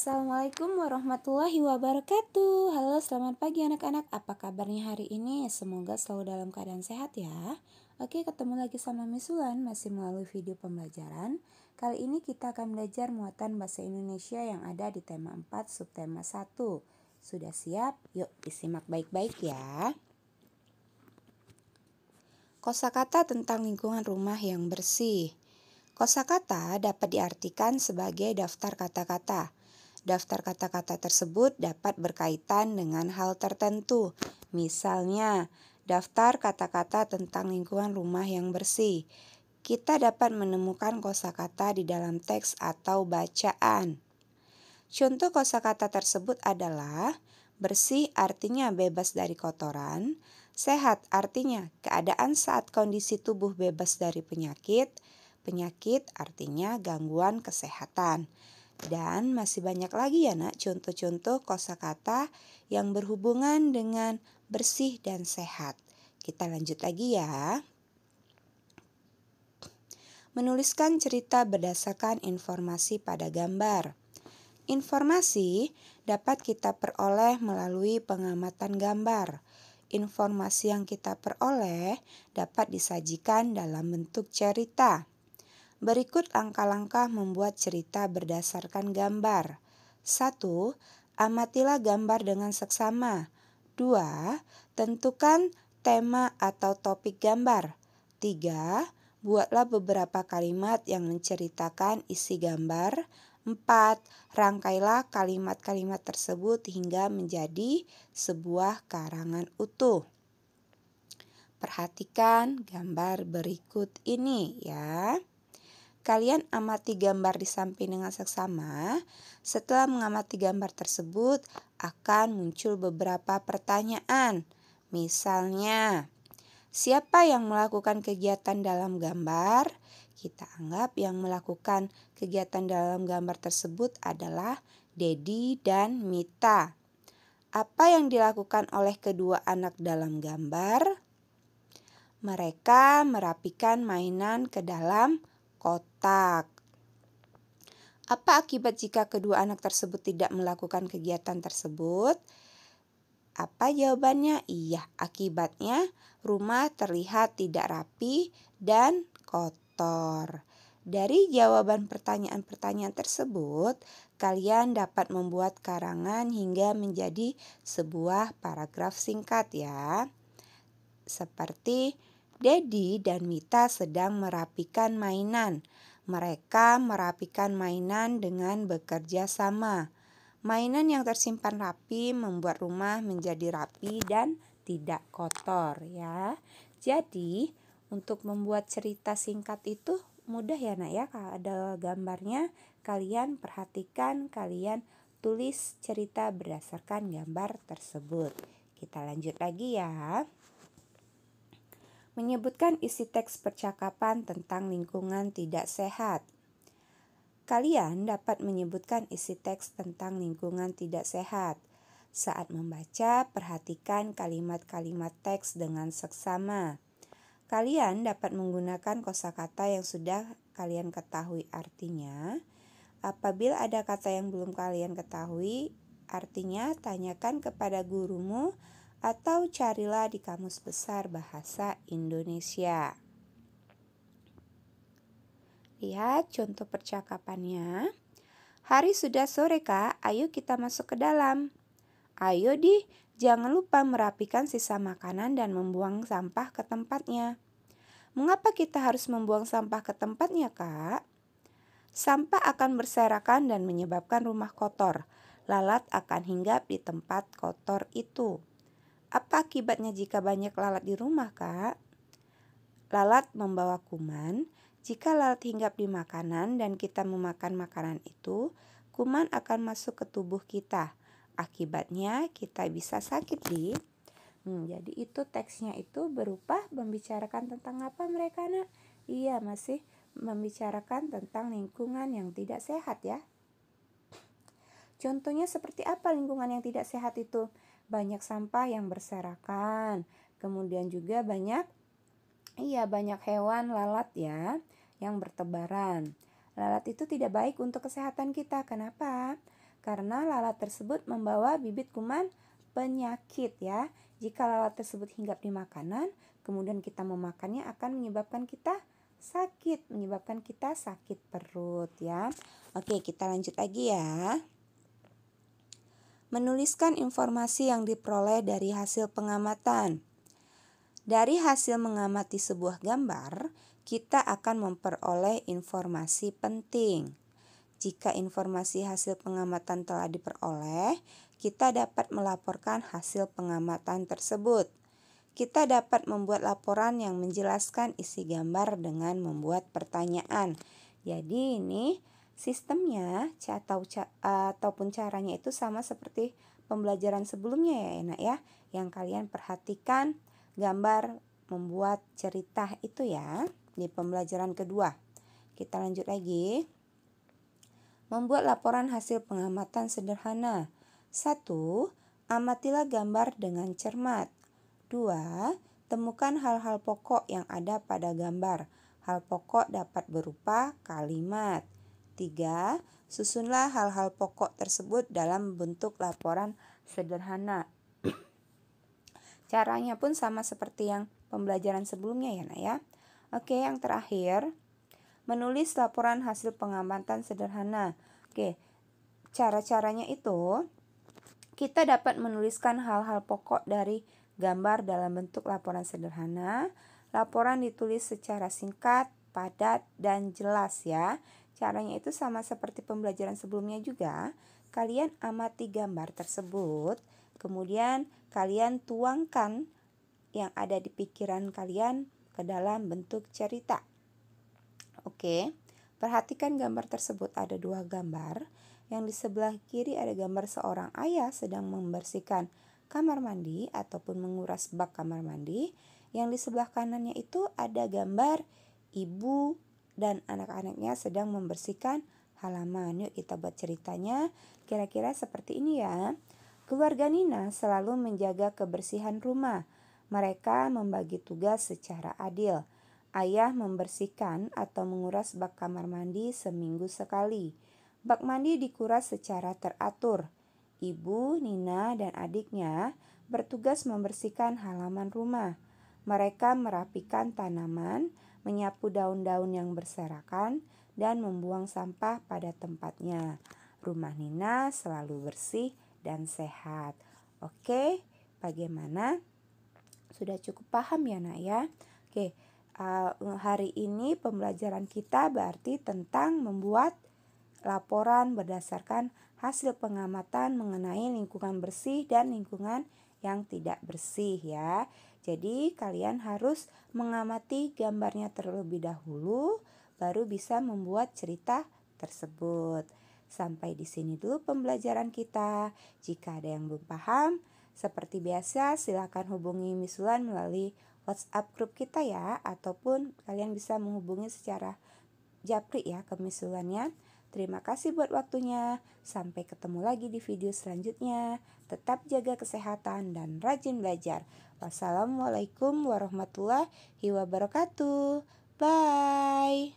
Assalamualaikum warahmatullahi wabarakatuh. Halo, selamat pagi anak-anak. Apa kabarnya hari ini? Semoga selalu dalam keadaan sehat ya. Oke, ketemu lagi sama Miss Wulan masih melalui video pembelajaran. Kali ini kita akan belajar muatan bahasa Indonesia yang ada di tema 4 subtema 1. Sudah siap? Yuk disimak baik-baik ya. Kosakata tentang lingkungan rumah yang bersih. Kosakata dapat diartikan sebagai daftar kata-kata. Daftar kata-kata tersebut dapat berkaitan dengan hal tertentu. Misalnya, daftar kata-kata tentang lingkungan rumah yang bersih. Kita dapat menemukan kosakata di dalam teks atau bacaan. Contoh kosakata tersebut adalah bersih artinya bebas dari kotoran, sehat artinya keadaan saat kondisi tubuh bebas dari penyakit, penyakit artinya gangguan kesehatan. Dan masih banyak lagi ya nak contoh-contoh kosakata yang berhubungan dengan bersih dan sehat. Kita lanjut lagi ya. Menuliskan cerita berdasarkan informasi pada gambar. Informasi dapat kita peroleh melalui pengamatan gambar. Informasi yang kita peroleh dapat disajikan dalam bentuk cerita. Berikut langkah-langkah membuat cerita berdasarkan gambar. 1. Amatilah gambar dengan seksama. 2. Tentukan tema atau topik gambar. 3. Buatlah beberapa kalimat yang menceritakan isi gambar. 4. Rangkailah kalimat-kalimat tersebut hingga menjadi sebuah karangan utuh. Perhatikan gambar berikut ini ya. Kalian amati gambar di samping dengan seksama. Setelah mengamati gambar tersebut, akan muncul beberapa pertanyaan. Misalnya, siapa yang melakukan kegiatan dalam gambar? Kita anggap yang melakukan kegiatan dalam gambar tersebut adalah Dedi dan Mita. Apa yang dilakukan oleh kedua anak dalam gambar? Mereka merapikan mainan ke dalam kotak. Apa akibat jika kedua anak tersebut tidak melakukan kegiatan tersebut? Apa jawabannya? Iya, akibatnya rumah terlihat tidak rapi dan kotor. Dari jawaban pertanyaan-pertanyaan tersebut, kalian dapat membuat karangan hingga menjadi sebuah paragraf singkat ya. Seperti Dedi dan Mita sedang merapikan mainan. Mereka merapikan mainan dengan bekerja sama. Mainan yang tersimpan rapi membuat rumah menjadi rapi dan tidak kotor ya. Jadi untuk membuat cerita singkat itu mudah ya nak ya. Kalau ada gambarnya kalian perhatikan, kalian tulis cerita berdasarkan gambar tersebut. Kita lanjut lagi ya. Menyebutkan isi teks percakapan tentang lingkungan tidak sehat. Kalian dapat menyebutkan isi teks tentang lingkungan tidak sehat. Saat membaca, perhatikan kalimat-kalimat teks dengan seksama. Kalian dapat menggunakan kosakata yang sudah kalian ketahui artinya. Apabila ada kata yang belum kalian ketahui artinya, tanyakan kepada gurumu atau carilah di Kamus Besar Bahasa Indonesia. Lihat contoh percakapannya. Hari sudah sore kak, ayo kita masuk ke dalam. Ayo di, jangan lupa merapikan sisa makanan dan membuang sampah ke tempatnya. Mengapa kita harus membuang sampah ke tempatnya kak? Sampah akan berserakan dan menyebabkan rumah kotor. Lalat akan hinggap di tempat kotor itu. Apa akibatnya jika banyak lalat di rumah, Kak? Lalat membawa kuman. Jika lalat hinggap di makanan dan kita memakan makanan itu, kuman akan masuk ke tubuh kita. Akibatnya kita bisa sakit, Di. Jadi itu teksnya itu berupa membicarakan tentang apa mereka, Nak? Iya, masih membicarakan tentang lingkungan yang tidak sehat ya. Contohnya seperti apa lingkungan yang tidak sehat itu? Banyak sampah yang berserakan, kemudian juga banyak hewan lalat ya yang bertebaran. Lalat itu tidak baik untuk kesehatan kita. Kenapa? karena lalat tersebut membawa bibit kuman penyakit ya. Jika lalat tersebut hinggap di makanan, kemudian kita memakannya akan menyebabkan kita sakit perut ya. Oke, kita lanjut lagi ya. Menuliskan informasi yang diperoleh dari hasil pengamatan. Dari hasil mengamati sebuah gambar, kita akan memperoleh informasi penting. Jika informasi hasil pengamatan telah diperoleh, kita dapat melaporkan hasil pengamatan tersebut. Kita dapat membuat laporan yang menjelaskan isi gambar dengan membuat pertanyaan. Jadi ini sistemnya ataupun caranya itu sama seperti pembelajaran sebelumnya ya enak ya. Yang kalian perhatikan gambar membuat cerita itu ya di pembelajaran kedua. Kita lanjut lagi. Membuat laporan hasil pengamatan sederhana. 1. Amatilah gambar dengan cermat. 2. Temukan hal-hal pokok yang ada pada gambar. Hal pokok dapat berupa kalimat. 3. Susunlah hal-hal pokok tersebut dalam bentuk laporan sederhana. Caranya pun sama seperti yang pembelajaran sebelumnya ya nak ya. Oke, yang terakhir, menulis laporan hasil pengamatan sederhana. Oke, cara-caranya itu kita dapat menuliskan hal-hal pokok dari gambar dalam bentuk laporan sederhana. Laporan ditulis secara singkat, padat, dan jelas ya. Caranya itu sama seperti pembelajaran sebelumnya juga. Kalian amati gambar tersebut, kemudian kalian tuangkan yang ada di pikiran kalian ke dalam bentuk cerita. Oke, perhatikan gambar tersebut, ada 2 gambar. Yang di sebelah kiri ada gambar seorang ayah sedang membersihkan kamar mandi ataupun menguras bak kamar mandi. Yang di sebelah kanannya itu ada gambar ibu dan anak-anaknya sedang membersihkan halaman. Yuk kita buat ceritanya. Kira-kira seperti ini ya. Keluarga Nina selalu menjaga kebersihan rumah. Mereka membagi tugas secara adil. Ayah membersihkan atau menguras bak kamar mandi seminggu sekali. Bak mandi dikuras secara teratur. Ibu, Nina, dan adiknya bertugas membersihkan halaman rumah. Mereka merapikan tanaman, menyapu daun-daun yang berserakan, dan membuang sampah pada tempatnya. Rumah Nina selalu bersih dan sehat. Oke, bagaimana? Sudah cukup paham ya nak ya? Oke, hari ini pembelajaran kita berarti tentang membuat laporan berdasarkan hasil pengamatan mengenai lingkungan bersih dan lingkungan yang tidak bersih ya. Jadi kalian harus mengamati gambarnya terlebih dahulu, baru bisa membuat cerita tersebut. Sampai di sini dulu pembelajaran kita. Jika ada yang belum paham, seperti biasa silakan hubungi Miss Wulan melalui WhatsApp grup kita ya, ataupun kalian bisa menghubungi secara japri ya ke Miss Wulan ya. Terima kasih buat waktunya. Sampai ketemu lagi di video selanjutnya. Tetap jaga kesehatan dan rajin belajar. Wassalamualaikum warahmatullahi wabarakatuh. Bye.